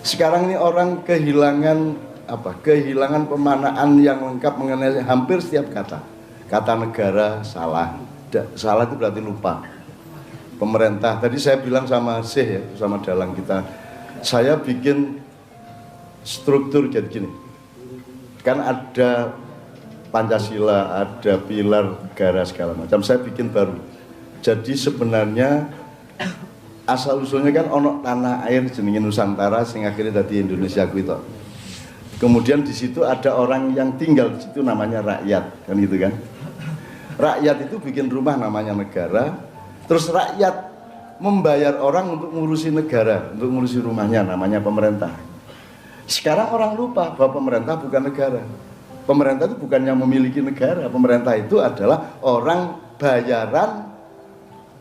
Sekarang ini orang kehilangan apa? Kehilangan pemanaan yang lengkap mengenai hampir setiap kata. Kata negara salah. Salah itu berarti lupa. Pemerintah. Tadi saya bilang sama Syekh ya, sama dalang kita. Saya bikin struktur jadi gini. Kan ada Pancasila, ada pilar negara segala macam. Saya bikin baru. Jadi sebenarnya asal usulnya kan ono tanah air jenenge Nusantara sing akhirnya tadi Indonesia kuwi to. Kemudian di situ ada orang yang tinggal di situ namanya rakyat, kan gitu kan. Rakyat itu bikin rumah namanya negara. Terus rakyat membayar orang untuk ngurusi negara, untuk ngurusi rumahnya namanya pemerintah. Sekarang orang lupa bahwa pemerintah bukan negara. Pemerintah itu bukan yang memiliki negara. Pemerintah itu adalah orang bayaran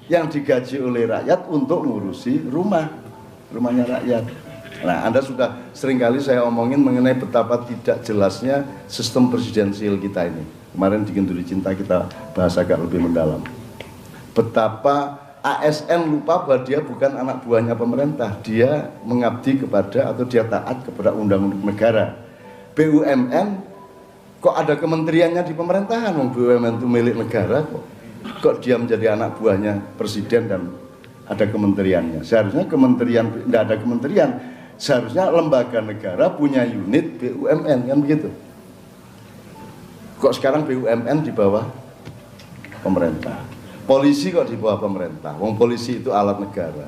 yang digaji oleh rakyat untuk ngurusi rumahnya rakyat. Nah, Anda sudah seringkali saya omongin mengenai betapa tidak jelasnya sistem presidensial kita ini. Kemarin di Genduri Cinta kita bahas agak lebih mendalam. Betapa ASN lupa bahwa dia bukan anak buahnya pemerintah. Dia mengabdi kepada atau dia taat kepada undang-undang negara. BUMN kok ada kementeriannya di pemerintahan? BUMN itu milik negara kok. Kok dia menjadi anak buahnya presiden dan ada kementeriannya? Seharusnya kementerian, tidak ada kementerian. Seharusnya lembaga negara punya unit BUMN, kan begitu. Kok sekarang BUMN di bawah pemerintah? Polisi kok di bawah pemerintah? Wong polisi itu alat negara.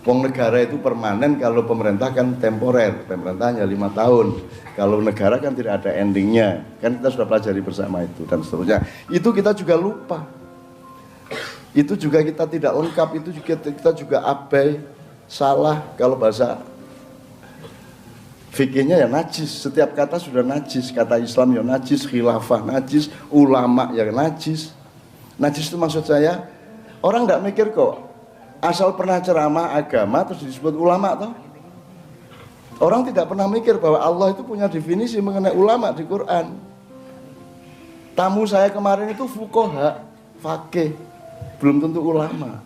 Wong negara itu permanen, kalau pemerintah kan temporer. Pemerintahnya 5 tahun. Kalau negara kan tidak ada endingnya. Kan kita sudah pelajari bersama itu dan seterusnya. Itu kita juga lupa. Itu juga kita tidak lengkap. Itu juga kita juga abai, salah. Kalau bahasa fikihnya ya najis. Setiap kata sudah najis. Kata Islam ya najis, khilafah najis, ulama ya najis. Najis itu maksud saya, orang tidak mikir kok, asal pernah ceramah agama terus disebut ulama toh. Orang tidak pernah mikir bahwa Allah itu punya definisi mengenai ulama di Quran. Tamu saya kemarin itu fuqaha, faqih, belum tentu ulama.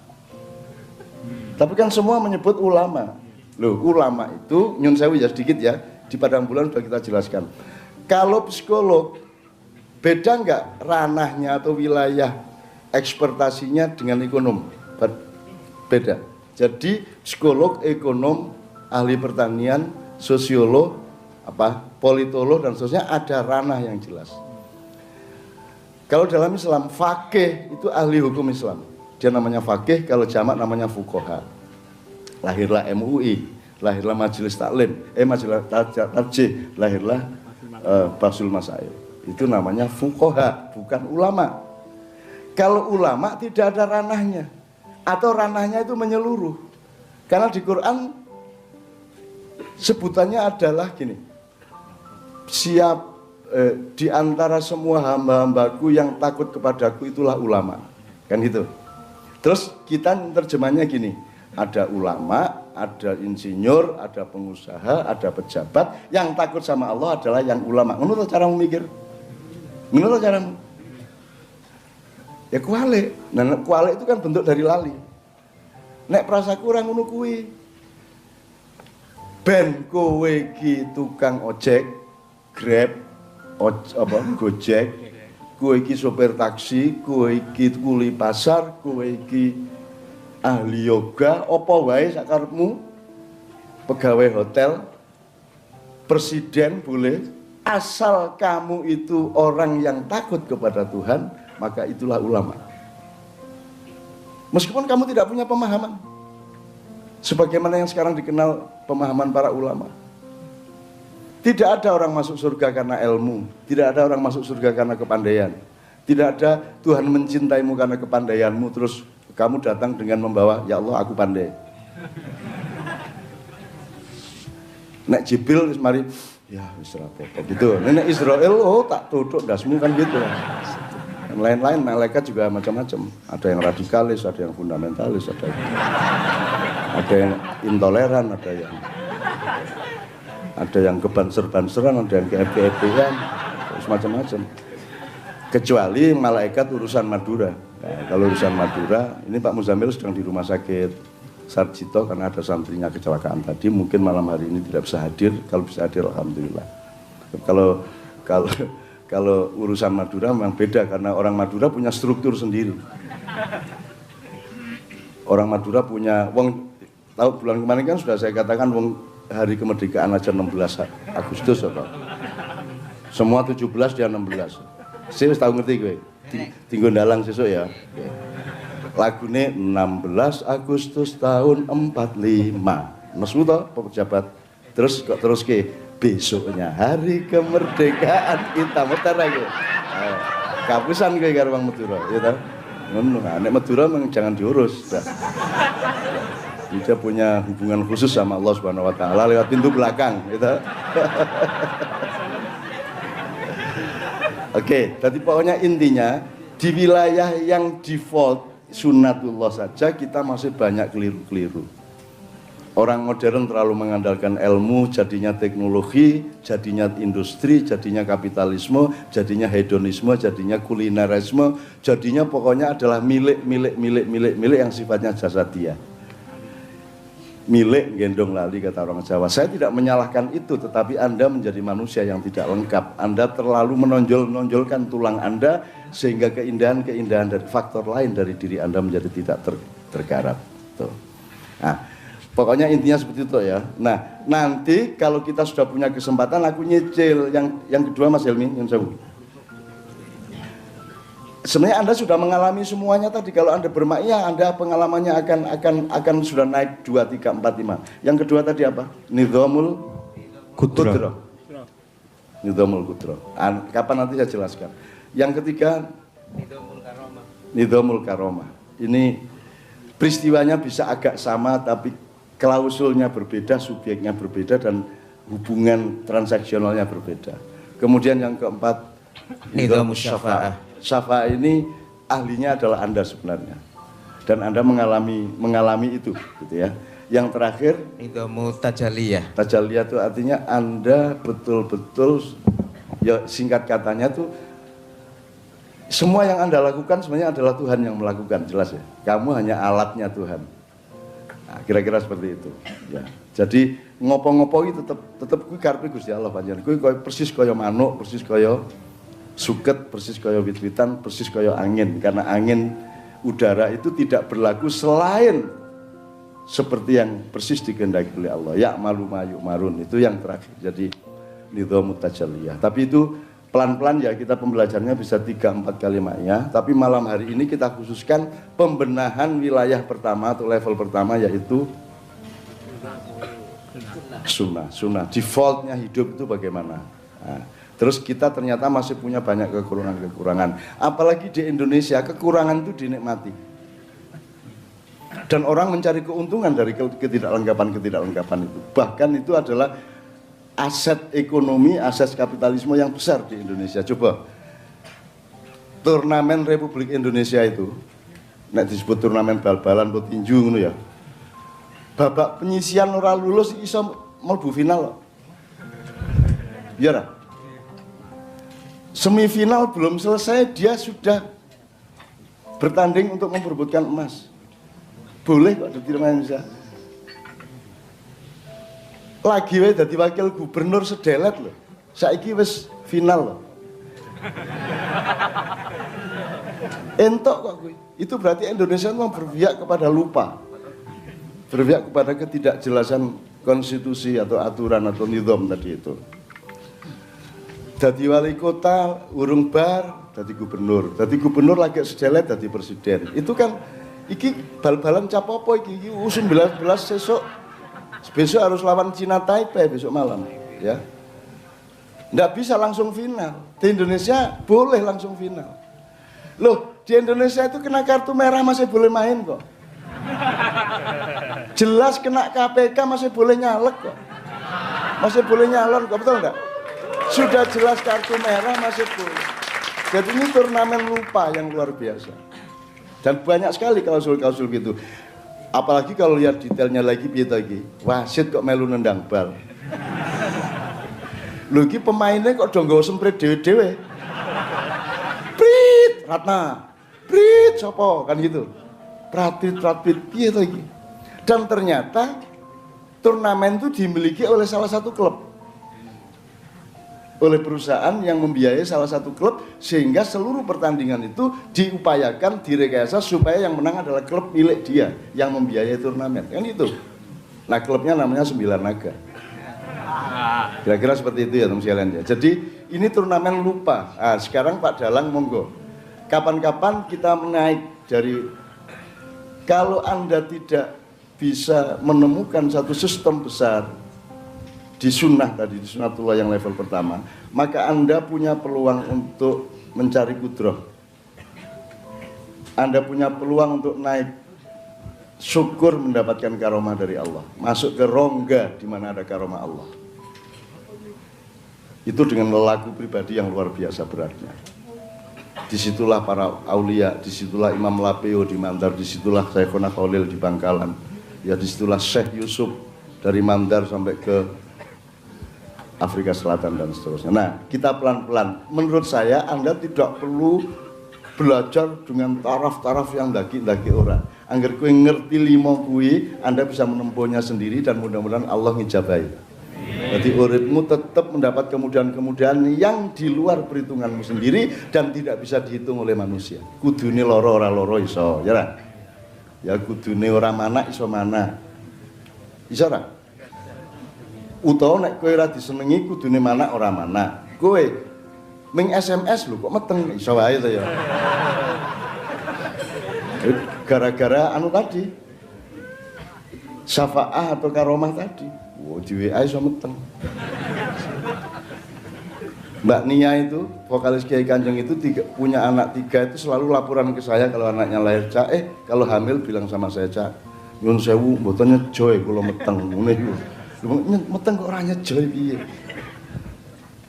Tapi kan semua menyebut ulama. Loh, ulama itu, nyun sewu ya sedikit ya, di Padang Bulan sudah kita jelaskan. Kalau psikolog, beda nggak ranahnya atau wilayah ekspertasinya dengan ekonom? Beda. Jadi psikolog, ekonom, ahli pertanian, sosiolog, politolog dan seterusnya ada ranah yang jelas. Kalau dalam Islam, faqih itu ahli hukum Islam. Dia namanya faqih, kalau jamak namanya fuqaha. Lahirlah MUI, lahirlah Majelis Taklim, Majelis Tarjih, lahirlah Basul Masail. Itu namanya fuqaha, bukan ulama. Kalau ulama tidak ada ranahnya, atau ranahnya itu menyeluruh. Karena di Quran sebutannya adalah gini, siap di antara semua hamba-hambaku yang takut kepadaku itulah ulama, kan gitu. Terus kita terjemahnya gini, ada ulama, ada insinyur, ada pengusaha, ada pejabat, yang takut sama Allah adalah yang ulama. Menurut caramu mikir? Menurut caramu? Ya kualik. Nah, kualik itu kan bentuk dari lali. Nek prasa kurang ngono kuwi. Ben kowe iki tukang ojek, Grab, Gojek, kowe iki sopir taksi, kowe iki kuli pasar, kowe iki ahli yoga, apa wae sakarepmu, pegawai hotel, presiden boleh, asal kamu itu orang yang takut kepada Tuhan, maka itulah ulama. Meskipun kamu tidak punya pemahaman sebagaimana yang sekarang dikenal pemahaman para ulama. Tidak ada orang masuk surga karena ilmu, tidak ada orang masuk surga karena kepandaian, tidak ada Tuhan mencintaimu karena kepandaianmu terus kamu datang dengan membawa, ya Allah aku pandai. Nek Jibril mari, ya wis ora apa-apa gitu. Nek Israel tak tutuk dasmu kan gitu. Lain-lain malaikat juga macam-macam. Ada yang radikalis, ada yang fundamentalis, ada yang intoleran, ada yang kebanser-banseran, ada yang ke-FP-FP-an, macam-macam. Kecuali malaikat urusan Madura. Nah, kalau urusan Madura, ini Pak Muzamil sedang di rumah sakit. Sarjito karena ada santrinya kecelakaan tadi, mungkin malam hari ini tidak bisa hadir. Kalau bisa hadir alhamdulillah. Kalau urusan Madura memang beda karena orang Madura punya struktur sendiri. Orang Madura punya tahu bulan kemarin kan sudah saya katakan hari kemerdekaan aja 16 Agustus apa. Semua 17 dia 16. Saya wis tahu ngerti gue. Tinggo ndalang sesuk ya. Lagune 16 Agustus tahun 45. Nesu to pejabat. Terus kok terus ke besoknya hari kemerdekaan kita muter lagi. Kapusan kowe karo wong Madura, ya ta? Ngono, nek Madura memang jangan diurus. Dia punya hubungan khusus sama Allah Subhanahu wa taala lewat pintu belakang, gitu. Oke, jadi pokoknya intinya di wilayah yang default sunatullah saja kita masih banyak keliru-keliru. Orang modern terlalu mengandalkan ilmu, jadinya teknologi, jadinya industri, jadinya kapitalisme, jadinya hedonisme, jadinya kulinerisme, jadinya pokoknya adalah milik yang sifatnya jasadiah. Milik gendong lali kata orang Jawa. Saya tidak menyalahkan itu, tetapi Anda menjadi manusia yang tidak lengkap. Anda terlalu menonjolkan tulang Anda sehingga keindahan dari faktor lain dari diri Anda menjadi tidak tergarap. Tuh. Nah, pokoknya intinya seperti itu ya. Nah, nanti kalau kita sudah punya kesempatan, aku nyicil yang kedua Mas Helmi, yang jauh. Sebenarnya Anda sudah mengalami semuanya tadi. Kalau Anda bermakyah, Anda pengalamannya akan sudah naik 2, 3, 4, 5. Yang kedua tadi apa? Nidhamul Kudra. Nidhamul Kudra. Kapan nanti saya jelaskan. Yang ketiga Nidhamul Karomah. Ini peristiwanya bisa agak sama tapi klausulnya berbeda, subjeknya berbeda dan hubungan transaksionalnya berbeda. Kemudian yang keempat Nidhamus Syafa'ah. Syafa' ini ahlinya adalah Anda sebenarnya, dan Anda mengalami itu, gitu ya. Yang terakhir Nidhamu Tajaliyah. Tajaliyah itu artinya Anda betul-betul, ya singkat katanya tuh, semua yang Anda lakukan sebenarnya adalah Tuhan yang melakukan, jelas ya. Kamu hanya alatnya Tuhan. Nah, kira-kira seperti itu. Ya. Jadi ngopo-ngopo itu tetap kuwi karepe Gusti Allah panjenengan. Kuwi persis kaya manuk, persis kaya suket, persis kaya wit-witan, persis kaya angin. Karena angin udara itu tidak berlaku selain seperti yang persis dikehendaki oleh Allah. Ya malu mayu marun, itu yang terakhir. Jadi nidhamut tajalliyah. Tapi itu pelan-pelan ya, kita pembelajarannya bisa 3-4 kali maknya. Tapi malam hari ini kita khususkan pembenahan wilayah pertama atau level pertama, yaitu sunnah. Defaultnya hidup itu bagaimana. Nah, terus kita ternyata masih punya banyak kekurangan. Apalagi di Indonesia, kekurangan itu dinikmati. Dan orang mencari keuntungan dari ketidaklengkapan itu. Bahkan itu adalah aset ekonomi, aset kapitalisme yang besar di Indonesia. Coba, turnamen Republik Indonesia itu, nek disebut turnamen bal-balan atau tinju gitu ya. Babak penyisian ora lulus iso mlebu final loh. Iya. Semifinal belum selesai dia sudah bertanding untuk memperebutkan emas. Boleh kok di Indonesia. Lagi wae dadi wakil gubernur sedelet loh. Saiki wis final loh. Entok kok kuwi. Itu berarti Indonesia memang berpihak kepada lupa. Berpihak kepada ketidakjelasan konstitusi atau aturan atau nizam tadi itu. Dadi wali kota, urung bar, dadi gubernur lagi sedelet dadi presiden. Itu kan iki bal-balan capopo iki U19 besok harus lawan Cina Taipei besok malam, ya. Nggak bisa langsung final. Di Indonesia boleh langsung final. Loh, di Indonesia itu kena kartu merah masih boleh main kok. Jelas kena KPK masih boleh nyalek kok. Masih boleh nyalon kok, betul enggak? Sudah jelas kartu merah masih boleh. Jadi ini turnamen lupa yang luar biasa. Dan banyak sekali klausul-klausul gitu. Apalagi kalau lihat detailnya lagi piye lagi. Wasit kok melu nendang bal. Lho iki pemainnya kok do nggawa semprit dhewe-dhewe. Prit, Ratna. Prit sapa kan gitu. Pratrit piye to iki? Dan ternyata turnamen itu dimiliki oleh salah satu klub, oleh perusahaan yang membiayai salah satu klub, sehingga seluruh pertandingan itu diupayakan, direkayasa supaya yang menang adalah klub milik dia yang membiayai turnamen, kan itu. Nah, klubnya namanya Sembilan Naga. Kira-kira seperti itu ya teman sekalian ya. Jadi ini turnamen lupa. Nah, sekarang Pak Dalang monggo, kapan-kapan kita menaik dari, kalau Anda tidak bisa menemukan satu sistem besar di sunnah tadi, di sunnatullah yang level pertama, maka Anda punya peluang untuk mencari kudroh. Anda punya peluang untuk naik, syukur mendapatkan karomah dari Allah, masuk ke rongga di mana ada karomah Allah. Itu dengan lelaku pribadi yang luar biasa beratnya. Disitulah para aulia, disitulah Imam Lapeo di Mandar, disitulah Syekhona Khalil di Bangkalan, ya disitulah Syekh Yusuf dari Mandar sampai ke Afrika Selatan dan seterusnya. Nah, kita pelan-pelan. Menurut saya Anda tidak perlu belajar dengan taraf-taraf yang daki-daki orang. Angger kowe ngerti limo kuwi, Anda bisa menempuhnya sendiri dan mudah-mudahan Allah ngijabahi. Jadi uripmu tetap mendapat kemudahan-kemudahan yang di luar perhitunganmu sendiri dan tidak bisa dihitung oleh manusia. Kudune loro ora loro iso, ya ra? Ya kudune ora mana iso mana. Iso ra? Utawa nek kowe ora disenengi kudune mana ora mana. Kowe ming SMS lho kok meteng, iso wae to ya. Gara-gara anu tadi, syafaah atau karomah tadi. Wow, di WA iso meteng. Mbak Nia itu, vokalis Kiai Kanjeng itu punya anak 3 itu selalu laporan ke saya kalau anaknya lahir, Cak, kalau hamil bilang sama saya, Cak, nyun sewu mboten nyejoy kula meteng ngene iku. Meteng kok ora nyejoy piye?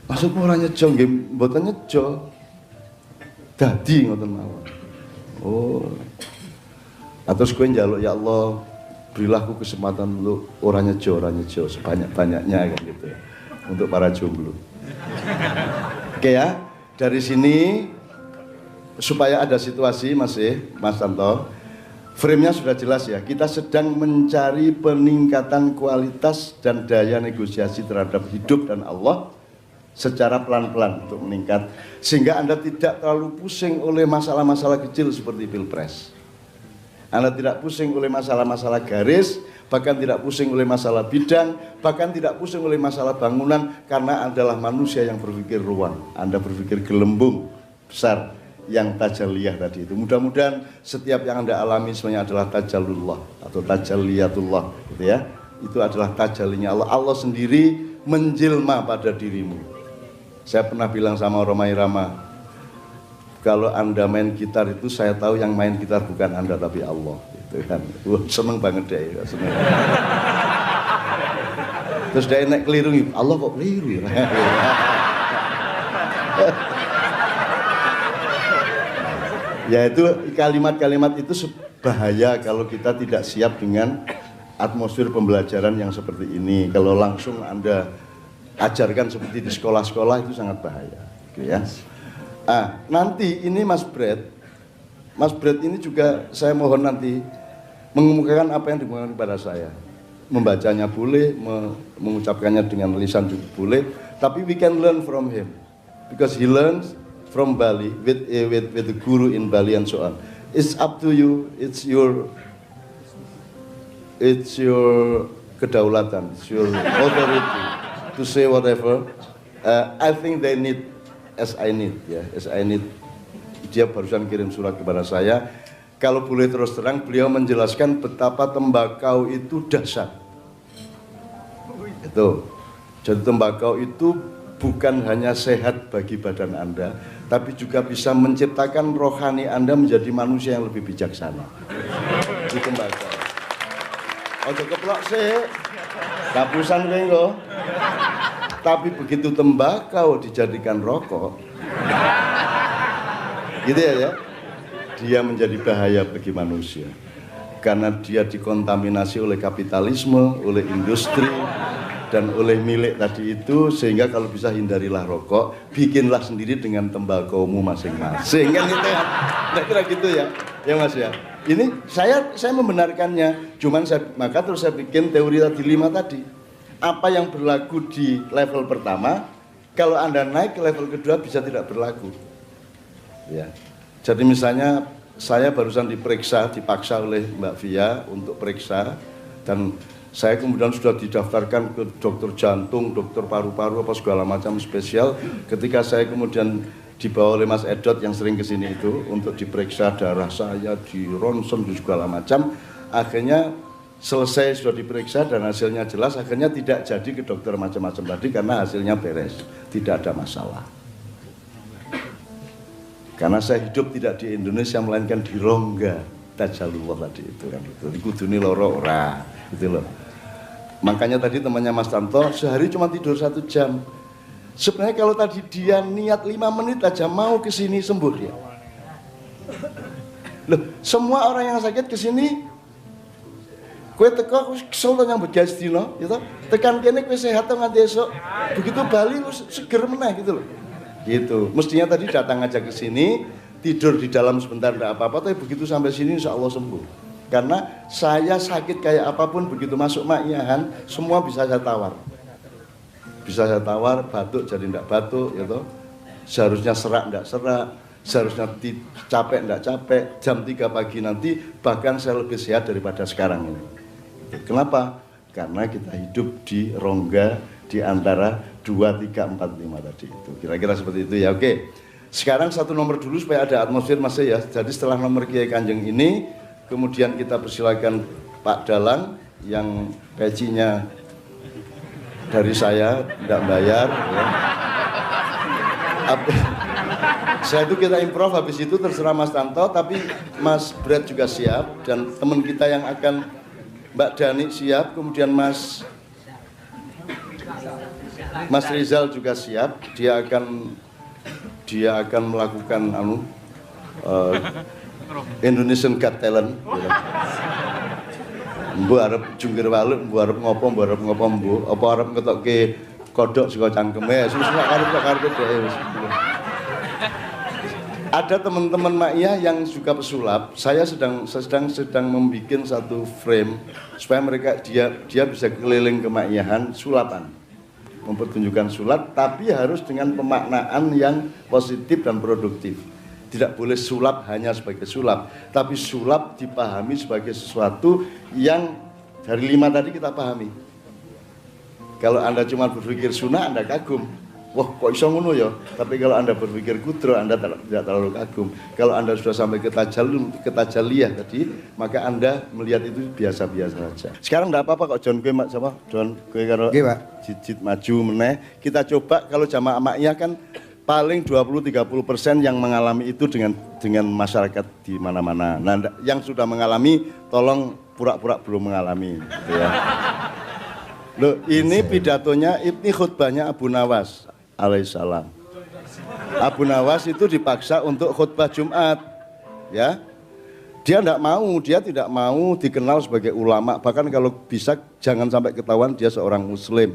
Maksudmu ora nyejo nggih mboten nyejo. Dadi ngoten mawon. Oh. Terus kowe njaluk, ya Allah, berilah aku kesempatan untuk orang nyejo sebanyak-banyaknya kan gitu ya, untuk para jomblo. Oke ya, dari sini supaya ada situasi Mas Tanto, frame-nya sudah jelas ya. Kita sedang mencari peningkatan kualitas dan daya negosiasi terhadap hidup dan Allah secara pelan-pelan untuk meningkat, sehingga Anda tidak terlalu pusing oleh masalah-masalah kecil seperti pilpres. Anda tidak pusing oleh masalah-masalah garis, bahkan tidak pusing oleh masalah bidang, bahkan tidak pusing oleh masalah bangunan, karena adalah manusia yang berpikir ruang. Anda berpikir gelembung besar yang tajalliyah tadi itu. Mudah-mudahan setiap yang Anda alami semuanya adalah tajallullah atau tajalliyatullah, gitu ya. Itu adalah tajallinya Allah. Allah sendiri menjelma pada dirimu. Saya pernah bilang sama Romai Rama, kalau Anda main gitar itu saya tahu yang main gitar bukan Anda tapi Allah, gitu kan. Wah, seneng banget deh, seneng. Terus dia naik keliru, Allah kok keliru ya? Ya itu kalimat-kalimat itu bahaya kalau kita tidak siap dengan atmosfer pembelajaran yang seperti ini. Kalau langsung Anda ajarkan seperti di sekolah-sekolah itu sangat bahaya, gitu ya. Nanti ini Mas Brad ini juga saya mohon nanti mengemukakan apa yang dikemukakan kepada saya. Membacanya boleh, mengucapkannya dengan lisan juga boleh, tapi we can learn from him because he learns from Bali with the guru in Bali and so on. It's up to you, it's your kedaulatan, it's your authority to say whatever. I think they need as I need. Dia barusan kirim surat kepada saya. Kalau boleh terus terang, beliau menjelaskan betapa tembakau itu dahsyat. Itu. Jadi tembakau itu bukan hanya sehat bagi badan Anda, tapi juga bisa menciptakan rohani Anda menjadi manusia yang lebih bijaksana. Itu tembakau. Ojo keplok sih, kapusan kowe. Tapi begitu tembakau dijadikan rokok, gitu ya, dia menjadi bahaya bagi manusia. Karena dia dikontaminasi oleh kapitalisme, oleh industri, dan oleh milik tadi itu, sehingga kalau bisa hindarilah rokok, bikinlah sendiri dengan tembakaumu masing-masing. Kan gitu ya, kira-kira gitu ya. Ya Mas ya. Ini saya membenarkannya. Maka terus saya bikin teori tadi 5 tadi. Apa yang berlaku di level pertama, kalau Anda naik ke level kedua bisa tidak berlaku. Ya. Jadi misalnya saya barusan dipaksa oleh Mbak Via untuk periksa, dan saya kemudian sudah didaftarkan ke dokter jantung, dokter paru-paru, apa segala macam spesial. Ketika saya kemudian dibawa oleh Mas Edot yang sering kesini itu untuk diperiksa darah saya, di ronsen, di segala macam, akhirnya selesai sudah diperiksa dan hasilnya jelas, akhirnya tidak jadi ke dokter macam-macam tadi karena hasilnya beres, tidak ada masalah. Karena saya hidup tidak di Indonesia melainkan di rongga tajalullah tadi itu kan, itu di kuduni loro ora gitu loh. Makanya tadi temannya Mas Tanto sehari cuma tidur 1 jam. Sebenarnya kalau tadi dia niat 5 menit aja mau ke sini sembuh dia. Loh, semua orang yang sakit ke sini kowe teko aku kesel to nyambut gawe sedina gitu. Tekan kene kowe sehat to nganti esuk. Begitu bali seger meneh gitu loh. Gitu. Mestinya tadi datang aja ke sini, tidur di dalam sebentar enggak apa-apa, tapi begitu sampai sini insya Allah sembuh. Karena saya sakit kayak apapun begitu masuk Ma'iyahan, semua bisa saya tawar. Bisa saya tawar, batuk jadi enggak batuk gitu. Seharusnya serak enggak serak, seharusnya capek enggak capek. Jam 3 pagi nanti bahkan saya lebih sehat daripada sekarang ini. Kenapa? Karena kita hidup di rongga di antara 2, 3, 4, 5 tadi itu. Kira-kira seperti itu ya. Oke. Sekarang satu nomor dulu supaya ada atmosfer Mas ya. Jadi setelah nomor Kiai Kanjeng ini, kemudian kita persilakan Pak Dalang yang pecinya dari saya, tidak bayar ya. Saya itu kita improv, habis itu terserah Mas Tanto, tapi Mas Brad juga siap dan teman kita yang akan Mbak Dani siap, kemudian Mas Rizal juga siap. Dia akan melakukan Indonesian Got Talent. Gitu. Mbu arep jungkir balik, mbu arep ngopo, mbu apa arep ngetokke kodok saka cangkeme, susah karep dhewe. Ada teman-teman Ma'iyah yang suka pesulap. Saya sedang membuat satu frame supaya dia bisa keliling ke Ma'iyahan sulapan, mempertunjukkan sulap, tapi harus dengan pemaknaan yang positif dan produktif. Tidak boleh sulap hanya sebagai sulap, tapi sulap dipahami sebagai sesuatu yang dari 5 tadi kita pahami. Kalau Anda cuma berpikir sunnah, Anda kagum. Wah, kok iso ngono ya? Tapi kalau Anda berpikir kudro, Anda tidak terlalu kagum. Kalau Anda sudah sampai ke tajaliyah tadi, maka Anda melihat itu biasa-biasa saja. Sekarang enggak apa-apa kok John kowe sama John kowe karo jijit maju meneh. Kita coba kalau jamaah Ma'iyah kan paling 20-30% yang mengalami itu dengan masyarakat di mana-mana. Nah, yang sudah mengalami tolong pura-pura belum mengalami gitu ya. Loh, ini pidatonya, ini khutbahnya Abu Nawas alaihissalam. Abu Nawas itu dipaksa untuk khutbah Jumat, ya. Dia tidak mau dikenal sebagai ulama. Bahkan kalau bisa jangan sampai ketahuan dia seorang Muslim.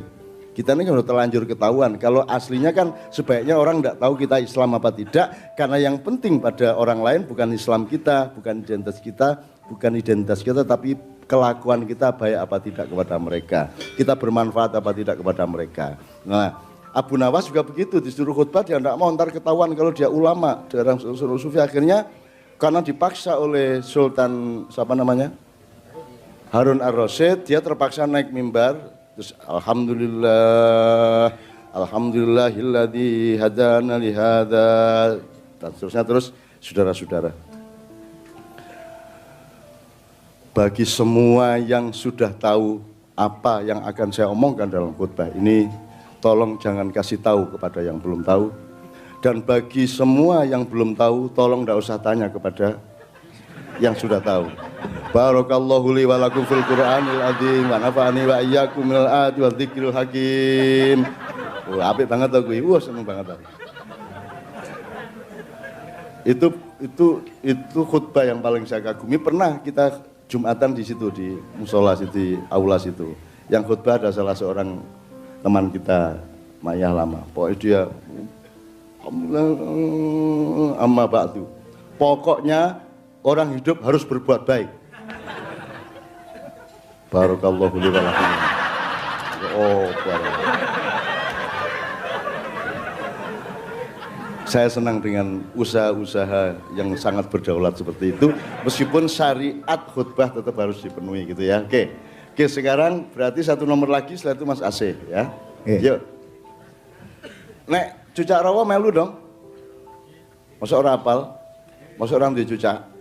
Kita ini sudah terlanjur ketahuan. Kalau aslinya kan sebaiknya orang tidak tahu kita Islam apa tidak, karena yang penting pada orang lain bukan Islam kita, bukan identitas kita, tapi kelakuan kita baik apa tidak kepada mereka, kita bermanfaat apa tidak kepada mereka. Nah, Abu Nawas juga begitu, disuruh khutbah dia tidak mau, ntar ketahuan kalau dia ulama, orang sufi. Akhirnya karena dipaksa oleh Sultan siapa namanya, Harun ar-Rasyid, dia terpaksa naik mimbar. Terus alhamdulillahilladzi hadana li hadza. Terus saudara-saudara, bagi semua yang sudah tahu apa yang akan saya omongkan dalam khutbah ini, tolong jangan kasih tahu kepada yang belum tahu. Dan bagi semua yang belum tahu, tolong tidak usah tanya kepada yang sudah tahu. Barakallahu li wa lakum fil Qur'anil azim wa nafa'ani wa iyyakum minal ayati wa dzikril hakim. Wah, apik banget aku. Wah, seneng banget aku. Itu khutbah yang paling saya kagumi. Pernah kita Jumatan di situ, di musola situ, di aula situ. Yang khutbah ada salah seorang teman kita, Ma'iyah lama. Pokoknya dia amma ba'du. Pokoknya orang hidup harus berbuat baik. Barakallahu li wa lakum. Oh, saya senang dengan usaha-usaha yang sangat berdaulat seperti itu, meskipun syariat khutbah tetap harus dipenuhi gitu ya. Oke, sekarang berarti satu nomor lagi, setelah itu Mas Aceh ya. Yuk. Nek cucak rawa melu dong. Masa orang apal? Masa orang di cucak?